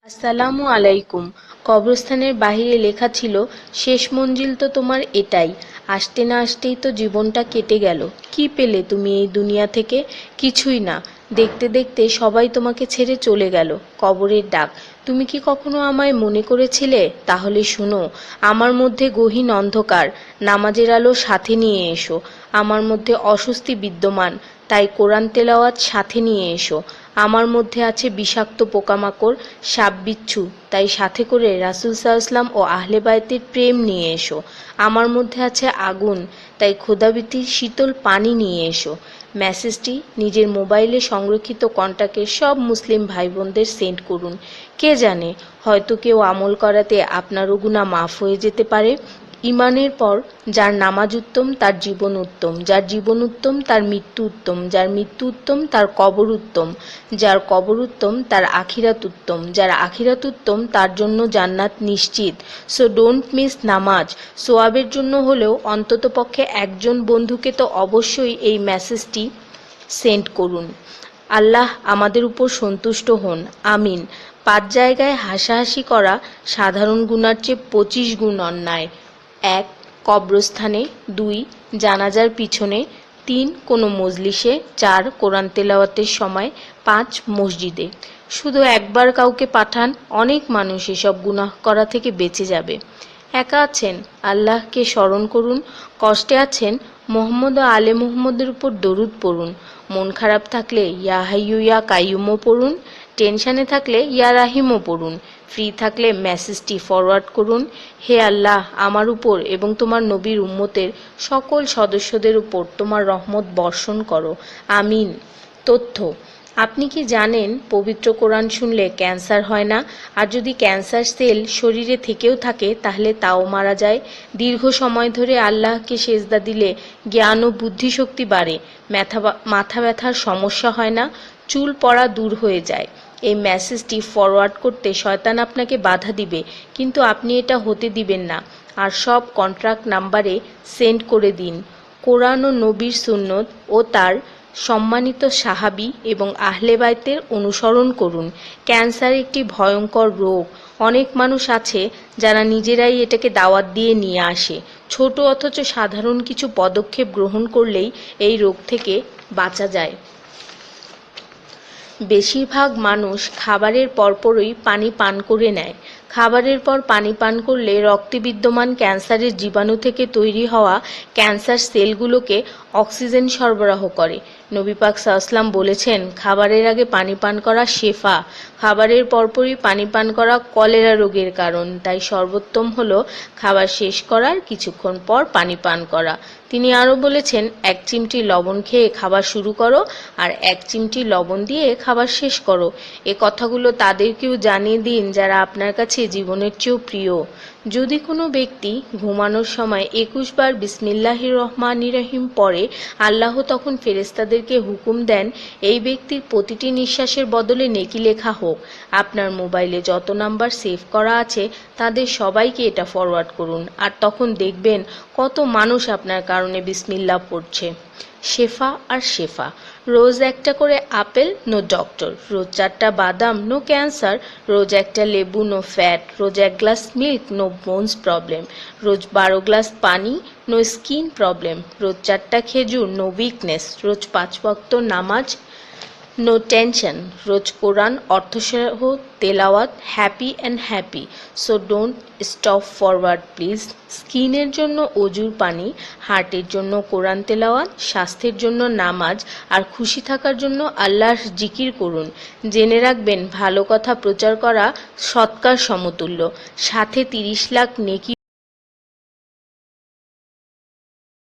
আসসালামু আলাইকুম। কবরস্থানের বাহিরে লেখা ছিল, শেষ মঞ্জিল তো তোমার এটাই। আসতে না আসতেই তো জীবনটা কেটে গেল। কি পেলে তুমি এই দুনিয়া থেকে? কিছুই না। দেখতে দেখতে সবাই তোমাকে ছেড়ে চলে গেল। কবরের ডাক। তুমি কি কখনো আমায় মনে করেছিলে? তাহলে শুনো, আমার মধ্যে গহীন অন্ধকার, নামাজের আলো সাথে নিয়ে এসো। আমার মধ্যে অস্বস্তি বিদ্যমান, তাই কোরআন তেলাওয়াত সাথে নিয়ে এসো। আমার মধ্যে আছে বিষাক্ত পোকামাকড়, সাপ বিচ্ছু, তাই সাথে করে রাসূল সাল্লাল্লাহু ও আহলে বায়তের প্রেম নিয়ে এসো। আমার মধ্যে আছে আগুন, তাই খোদাভীতির শীতল পানি নিয়ে এসো। মেসেজটি নিজের মোবাইলে সংরক্ষিত কন্টাক্টের সব মুসলিম ভাই বোনদের সেন্ড করুন। কে জানে, হয়তো কেউ আমল করাতে আপনারও গুনাহ মাফ হয়ে যেতে পারে। ঈমানের পর যার নামাজ উত্তম তার জীবন উত্তম, যার জীবন উত্তম তার মৃত্যু উত্তম, যার মৃত্যু উত্তম তার কবর উত্তম, যার কবর উত্তম তার আখিরাত উত্তম, যার আখিরাত উত্তম তার জন্য জান্নাত নিশ্চিত। সো ডোন্ট মিস নামাজ। সোয়াবের জন্য হলেও অন্ততপক্ষে একজন বন্ধুকে তো অবশ্যই এই মেসেজটি সেন্ড করুন। আল্লাহ আমাদের উপর সন্তুষ্ট হন, আমিন। 5 জায়গায় হাসাহাসি করা সাধারণ গুনার চেয়ে 25 গুণ অন্যায়। 1. কবরস্থানে। 2. জানাজার পিছনে। 3. কোনো মজলিসে। 4. কোরআন তেলাওয়াতের সময়। 5. মসজিদে। শুধু একবার কাউকে পাঠান, অনেক মানুষ এসব গুনাহ করা থেকে বেঁচে যাবে। একা আছেন, আল্লাহকে স্মরণ করুন। কষ্টে আছেন, মোহাম্মদ ও আলে মুহাম্মদের উপর দরুদ পড়ুন। মন খারাপ থাকলে ইয়া হাইয়ু ইয়া কাইয়ুমও পড়ুন। টেনশনে থাকলে ইয়া রাহিমও পড়ুন। ফ্রি থাকলে মেসেজটি ফরওয়ার্ড করুন। হে আল্লাহ, আমার উপর এবং তোমার নবীর উম্মতের সকল সদস্যদের উপর তোমার রহমত বর্ষণ করো, আমিন। তথ্য: আপনি কি জানেন পবিত্র কোরআন শুনলে ক্যান্সার হয় না? আর যদি ক্যান্সার সেল শরীরে থেকেও থাকে তাহলে তাও মারা যায়। দীর্ঘ সময় ধরে আল্লাহকে সেজদা দিলে জ্ঞান ও বুদ্ধিশক্তি বাড়ে। মাথা ব্যথার সমস্যা হয় না। চুল পড়া দূর হয়ে যায়। এই মেসেজটি ফরওয়ার্ড করতে শয়তান আপনাকে বাধা দিবে, কিন্তু আপনি এটা হতে দিবেন না। আর সব কন্ট্রাক্ট নাম্বারে সেন্ড করে দিন। কোরআন ও নবীর সুন্নত ও তার সম্মানিত সাহাবী এবং আহলে বাইতের অনুসরণ করুন। ক্যান্সার একটি ভয়ঙ্কর রোগ। অনেক মানুষ আছে যারা নিজেরাই এটাকে দাওয়াত দিয়ে নিয়ে আসে। ছোট অথচ সাধারণ কিছু পদক্ষেপ গ্রহণ করলেই এই রোগ থেকে বাঁচা যায়। বেশিরভাগ মানুষ খাবারের পরপরই পানি পান করে নেয়। খাবারের পর পানি পান করলে রক্তে বিদ্যমান ক্যান্সারের জীবাণু থেকে তৈরি হওয়া ক্যান্সার সেলগুলোকে অক্সিজেন সরবরাহ করে। নবী পাক সাল্লাল্লাহু বলেছেন, খাবারের আগে পানি পান করা শেফা। খাবারের পরপরই পানি পান করা কলেরা রোগের কারণ, তাই সর্বোত্তম হলো খাবার শেষ করার কিছুক্ষণ পর পানি পান করা। তিনি আরও বলেছেন, 1 চিমটি লবণ খেয়ে খাবার শুরু করো আর 1 চিমটি লবণ দিয়ে খাবার শেষ করো। এ কথাগুলো তাদেরকেও জানিয়ে দিন যারা আপনার কাছে জীবনের চেয়েও প্রিয়। যদি কোনো ব্যক্তি ঘুমানোর সময় 21 বার বিসমিল্লাহির রহমানির রহিম পড়ে, আল্লাহ তখন ফেরেশতাদেরকে হুকুম দেন এই ব্যক্তির প্রতিটি নিঃশ্বাসের বদলে নেকি লেখা হোক। আপনার মোবাইলে যত নাম্বার সেভ করা আছে তাদের সবাইকে এটা ফরওয়ার্ড করুন, আর তখন দেখবেন কত মানুষ আপনার কারণে বিসমিল্লাহ পড়ছে। শেফা আর শেফা। রোজ একটা করে আপেল, নো ডক্টর। রোজ 4টা বাদাম, নো ক্যান্সার। রোজ একটা লেবু, নো ফ্যাট। রোজ 1 glass milk, no bones problem. রোজ 12 গ্লাস পানি, নো স্কিন প্রবলেম। রোজ 4টা খেজুর, নো উইকনেস। রোজ 5 ওয়াক্ত নামাজ, নো টেনশন। রোজ কোরআন অর্থসহ তেলাওয়াত, happy and happy. So don't stop forward please. স্কিনের জন্য অজুর পানি, হার্টের জন্য কোরআন তেলাওয়াত, স্বাস্থ্যের জন্য নামাজ, আর খুশি থাকার জন্য আল্লাহর জিকির করুন। জেনে রাখবেন, ভালো কথা প্রচার করা সৎকার সমতুল্য, সাথে 30 লাখ নেকি